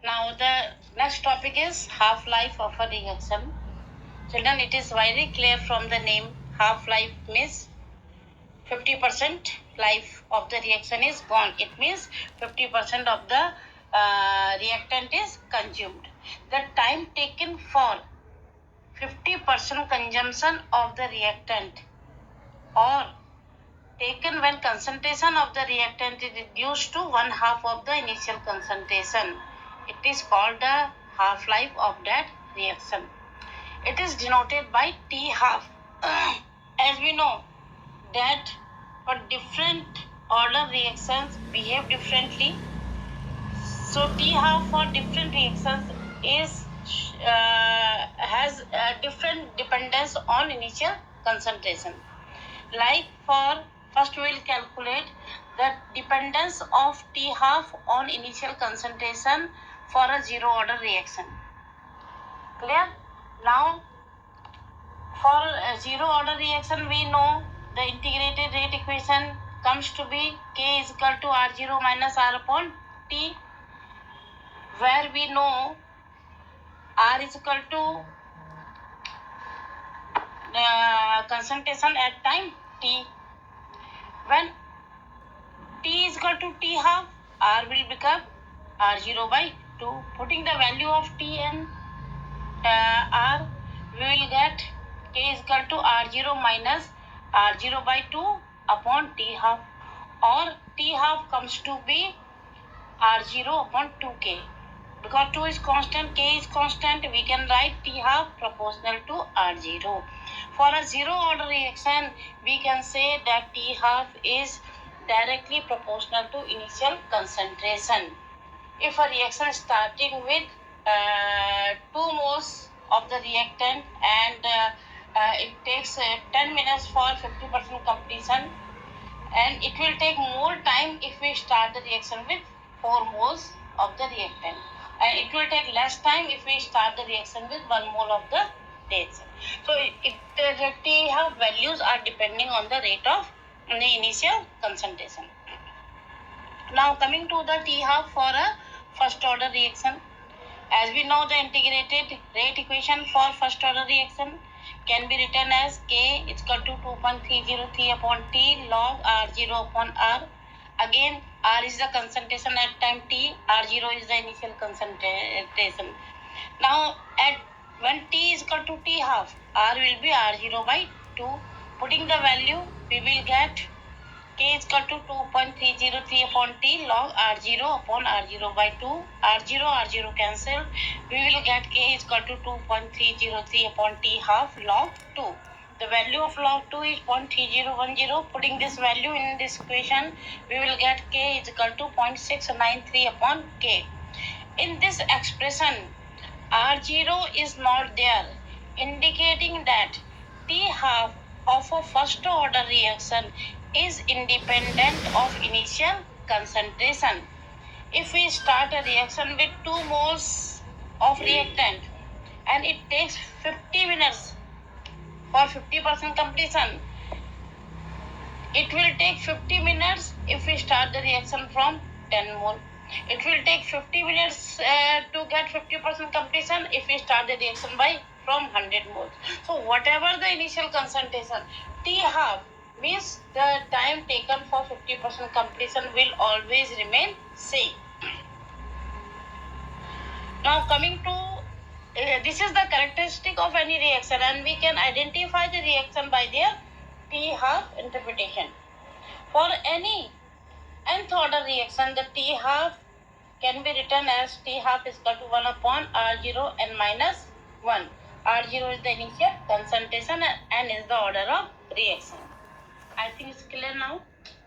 Now the next topic is half-life of a reaction. Children, it is very clear from the name half-life means 50% life of the reaction is gone. It means 50% of the reactant is consumed. The time taken for 50% consumption of the reactant or taken when concentration of the reactant is reduced to 1/2 of the initial concentration. It is called the half-life of that reaction. It is denoted by T half. As we know that for different order reactions behave differently. So T half for different reactions is has a different dependence on initial concentration. Like for first we will calculate the dependence of T half on initial concentration for a zero order reaction. Clear? Now for a zero order reaction we know the integrated rate equation comes to be K is equal to R0 minus R upon T, where we know R is equal to concentration at time T. When T is equal to T half, R will become R0 by 2. Putting the value of T and R, we will get K is equal to R0 minus R0 by 2 upon T half, or T half comes to be R0 upon 2K. Because 2 is constant, K is constant, we can write T half proportional to R0. For a zero order reaction, we can say that T half is directly proportional to initial concentration. If a reaction starting with 2 moles of the reactant and it takes 10 minutes for 50% completion, and it will take more time if we start the reaction with 4 moles of the reactant, and it will take less time if we start the reaction with 1 mole of the reaction. So the T half values are depending on the rate of the initial concentration. Now coming to the T half for a first order reaction. As we know, the integrated rate equation for first order reaction can be written as K is equal to 2.303 upon T log R0 upon R. Again, R is the concentration at time T, R0 is the initial concentration. Now, when T is equal to T half, R will be R0 by 2. Putting the value, we will get K is equal to 2.303 upon T log R0 upon R0 by 2. R0 cancel. We will get K is equal to 2.303 upon T half log 2. The value of log 2 is 0.3010. Putting this value in this equation, we will get K is equal to 0.693 upon K. In this expression, R0 is not there, indicating that T half of a first order reaction is independent of initial concentration. If we start a reaction with 2 moles of reactant and it takes 50 minutes for 50% completion, it will take 50 minutes if we start the reaction from 10 mole. It will take 50 minutes to get 50% completion if we start the reaction from 100 moles. So whatever the initial concentration, T half means the time taken for 50% completion will always remain same. Now coming to this is the characteristic of any reaction, and we can identify the reaction by their T half interpretation. For any nth order reaction, the T half can be written as T half is equal to 1 upon R0 n minus 1. R0 is the initial concentration and is the order of reaction. I think it's clear now.